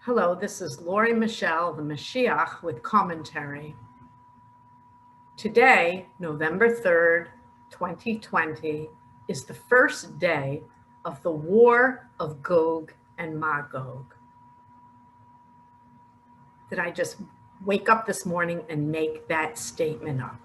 Hello, this is Lori Michelle, the Moshiach, with commentary. Today, November 3rd, 2020, is the first day of the War of Gog and Magog. Did I just wake up this morning and make that statement up?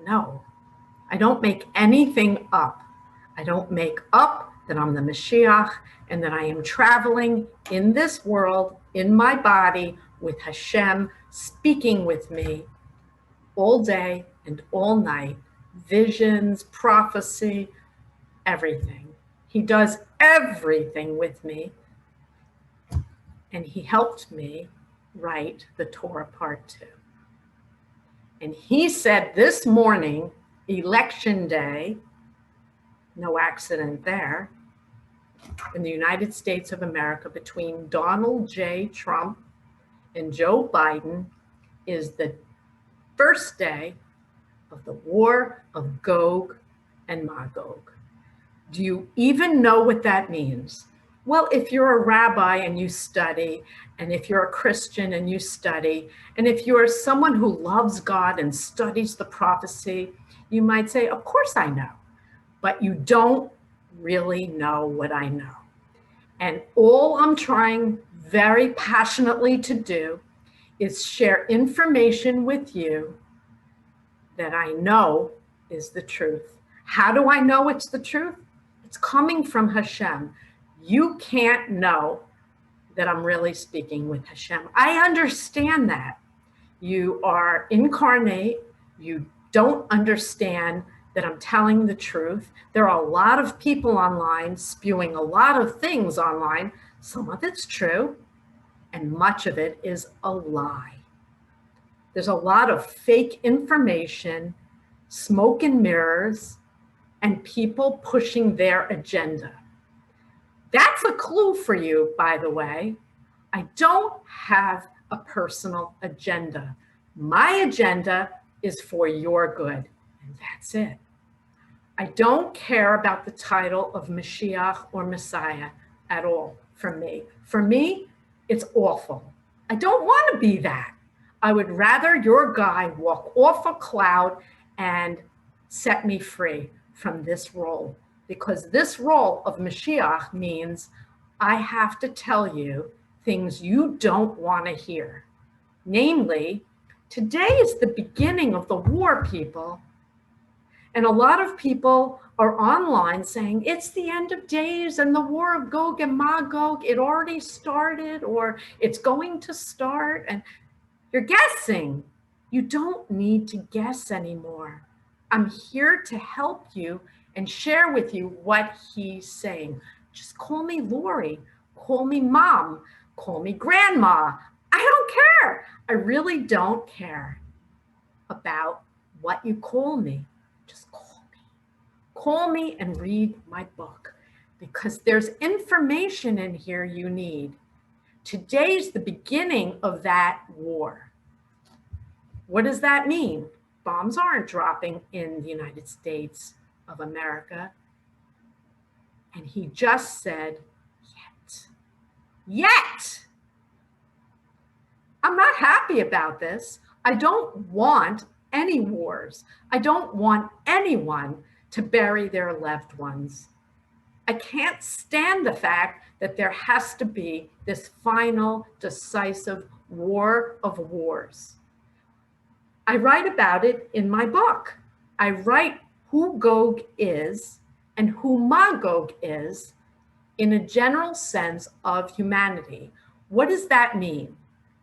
No, I don't make anything up. I don't make up that I'm the Mashiach and that I am traveling in this world, in my body, with Hashem speaking with me all day and all night, visions, prophecy, everything. He does everything with me, and he helped me write the Torah Part 2. And he said this morning, Election Day, no accident there, in the United States of America between Donald J. Trump and Joe Biden is the first day of the War of Gog and Magog. Do you even know what that means? Well, if you're a rabbi and you study, and if you're a Christian and you study, and if you're someone who loves God and studies the prophecy, you might say, of course I know. But you don't really know what I know. And all I'm trying very passionately to do is share information with you that I know is the truth. How do I know it's the truth? It's coming from Hashem. You can't know that I'm really speaking with Hashem. I understand that. You are incarnate. You don't understand that I'm telling the truth. There are a lot of people online spewing a lot of things online. Some of it's true, and much of it is a lie. There's a lot of fake information, smoke and mirrors, and people pushing their agenda. That's a clue for you, by the way. I don't have a personal agenda. My agenda is for your good, and that's it. I don't care about the title of Mashiach or Messiah at all for me. For me, it's awful. I don't want to be that. I would rather your guy walk off a cloud and set me free from this role, because this role of Mashiach means I have to tell you things you don't want to hear. Namely, today is the beginning of the war, people. And a lot of people are online saying it's the end of days and the War of Gog and Magog, it already started or it's going to start. And you're guessing. You don't need to guess anymore. I'm here to help you and share with you what he's saying. Just call me Lori, call me mom, call me grandma. I don't care. I really don't care about what you call me. Just call me. Call me and read my book, because there's information in here you need. Today's the beginning of that war. What does that mean? Bombs aren't dropping in the United States of America. And he just said, yet. Yet! I'm not happy about this. I don't want any wars. I don't want anyone to bury their loved ones. I can't stand the fact that there has to be this final, decisive war of wars. I write about it in my book. I write who Gog is and who Magog is in a general sense of humanity. What does that mean?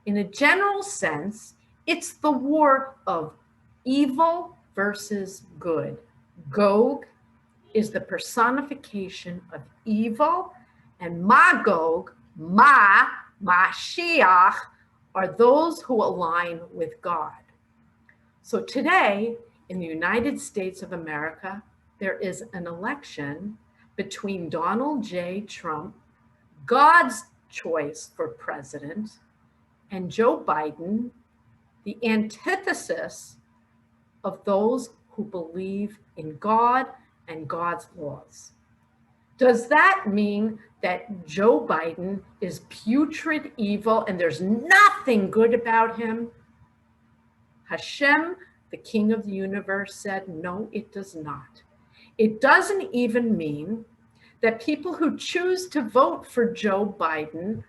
In a general sense, it's the war of evil versus good. Gog is the personification of evil, and Magog, Mashiach, are those who align with God. So today, in the United States of America, there is an election between Donald J. Trump, God's choice for president, and Joe Biden, the antithesis of those who believe in God and God's laws. Does that mean that Joe Biden is putrid evil and there's nothing good about him? Hashem, the King of the universe, said, no, it does not. It doesn't even mean that people who choose to vote for Joe Biden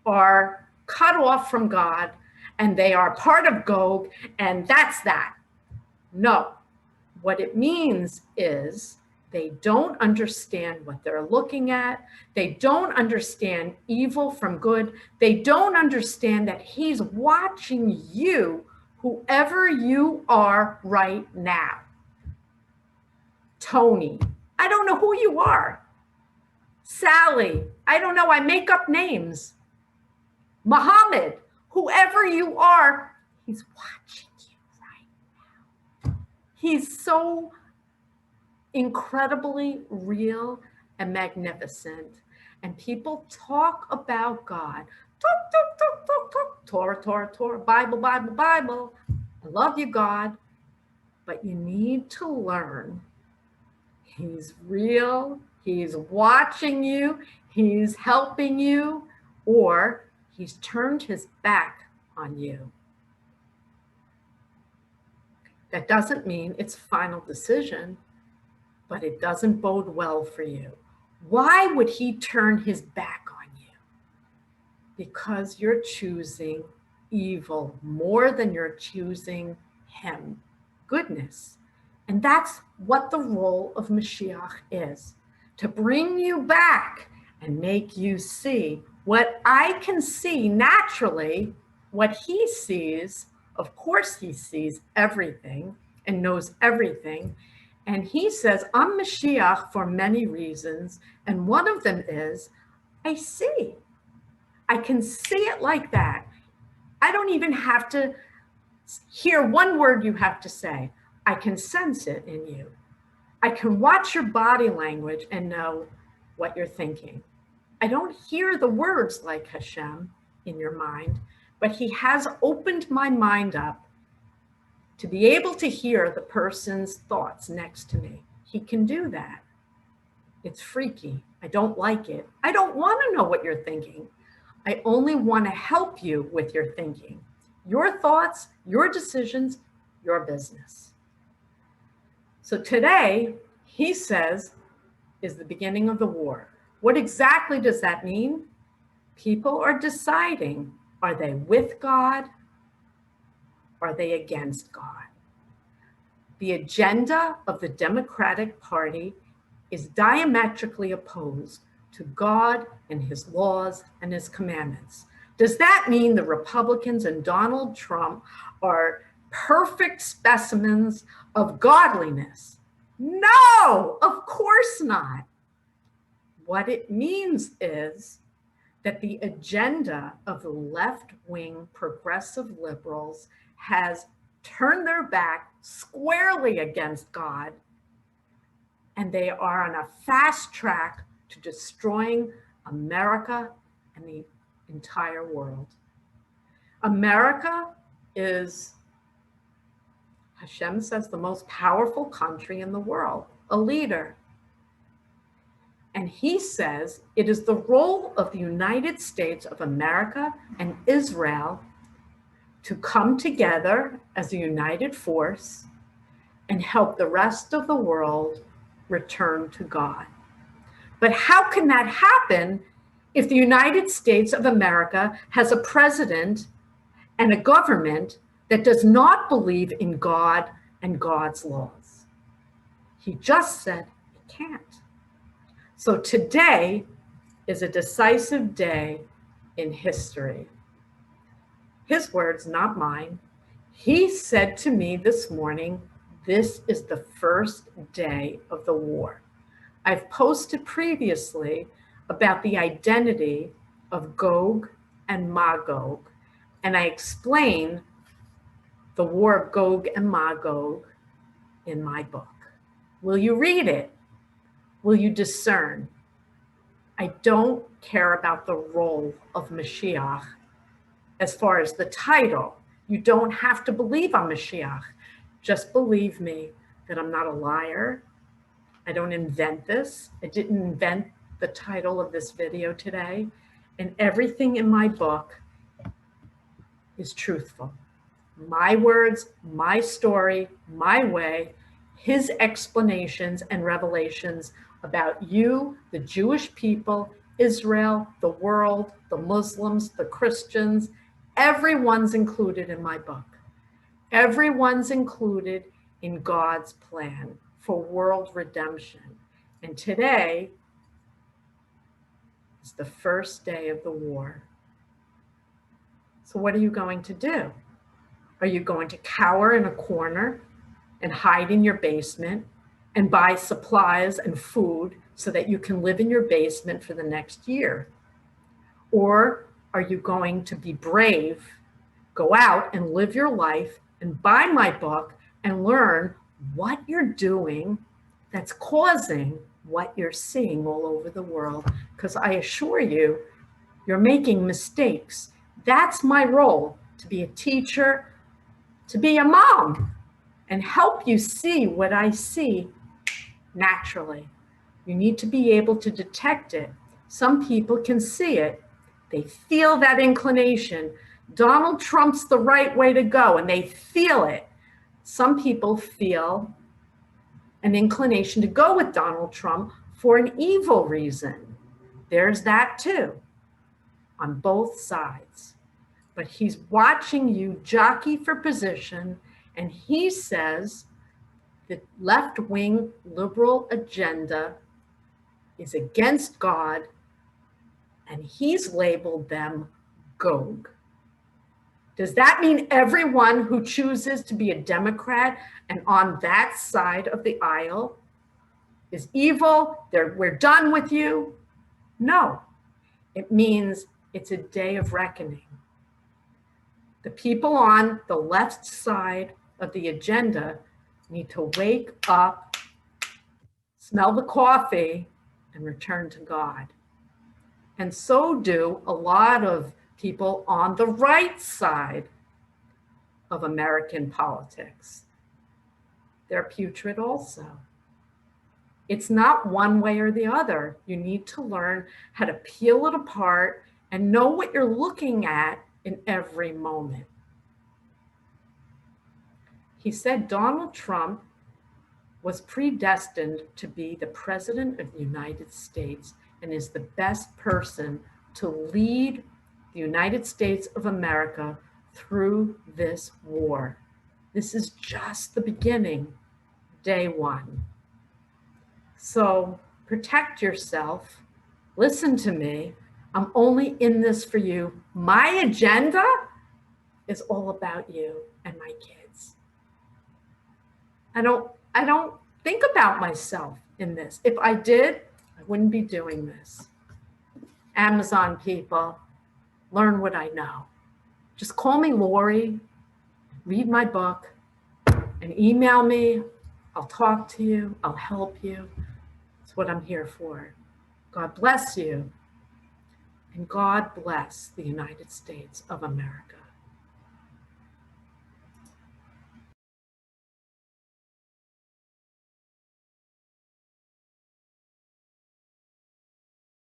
are cut off from God and they are part of Gog, and that's that. No. What it means is they don't understand what they're looking at. They don't understand evil from good. They don't understand that he's watching you, whoever you are right now. Tony, I don't know who you are. Sally, I don't know, I make up names. Muhammad, whoever you are, he's watching you right now. He's so incredibly real and magnificent. And people talk about God. Torah, Bible. I love you, God. But you need to learn he's real, he's watching you, he's helping you, or he's turned his back on you. That doesn't mean it's a final decision, but it doesn't bode well for you. Why would he turn his back on you? Because you're choosing evil more than you're choosing him, goodness. And that's what the role of Mashiach is, to bring you back and make you see what I can see naturally, what he sees. Of course, he sees everything and knows everything. And he says, I'm Mashiach for many reasons. And one of them is, I see. I can see it like that. I don't even have to hear one word you have to say. I can sense it in you. I can watch your body language and know what you're thinking. I don't hear the words like Hashem in your mind, but he has opened my mind up to be able to hear the person's thoughts next to me. He can do that. It's freaky. I don't like it. I don't want to know what you're thinking. I only want to help you with your thinking. Your thoughts, your decisions, your business. So today, he says, is the beginning of the war. What exactly does that mean? People are deciding, are they with God? Are they against God? The agenda of the Democratic Party is diametrically opposed to God and his laws and his commandments. Does that mean the Republicans and Donald Trump are perfect specimens of godliness? No, of course not. What it means is that the agenda of the left-wing progressive liberals has turned their back squarely against God, and they are on a fast track to destroying America and the entire world. America is, Hashem says, the most powerful country in the world, a leader. And he says it is the role of the United States of America and Israel to come together as a united force and help the rest of the world return to God. But how can that happen if the United States of America has a president and a government that does not believe in God and God's laws? He just said it can't. So today is a decisive day in history. His words, not mine. He said to me this morning, this is the first day of the war. I've posted previously about the identity of Gog and Magog, and I explain the War of Gog and Magog in my book. Will you read it? Will you discern? I don't care about the role of Mashiach as far as the title. You don't have to believe I'm Mashiach. Just believe me that I'm not a liar. I don't invent this. I didn't invent the title of this video today, and everything in my book is truthful. My words, my story, my way, his explanations and revelations about you, the Jewish people, Israel, the world, the Muslims, the Christians, everyone's included in my book. Everyone's included in God's plan for world redemption. And today is the first day of the war. So what are you going to do? Are you going to cower in a corner and hide in your basement and buy supplies and food so that you can live in your basement for the next year? Or are you going to be brave, go out and live your life and buy my book and learn what you're doing that's causing what you're seeing all over the world? Because I assure you, you're making mistakes. That's my role, to be a teacher, to be a mom, and help you see what I see naturally. You need to be able to detect it. Some people can see it. They feel that inclination. Donald Trump's the right way to go, and they feel it. Some people feel an inclination to go with Donald Trump for an evil reason. There's that too, on both sides. But he's watching you jockey for position, and he says the left-wing liberal agenda is against God, and he's labeled them Gog. Does that mean everyone who chooses to be a Democrat and on that side of the aisle is evil? We're done with you? No. It means it's a day of reckoning. The people on the left side of the agenda need to wake up, smell the coffee, and return to God. And so do a lot of people on the right side of American politics. They're putrid also. It's not one way or the other. You need to learn how to peel it apart and know what you're looking at in every moment. He said Donald Trump was predestined to be the president of the United States and is the best person to lead the United States of America through this war. This is just the beginning, day one. So protect yourself. Listen to me. I'm only in this for you. My agenda is all about you and my kids. I don't think about myself in this. If I did, I wouldn't be doing this. Amazon people, learn what I know. Just call me Lori, read my book, and email me. I'll talk to you. I'll help you. That's what I'm here for. God bless you. And God bless the United States of America.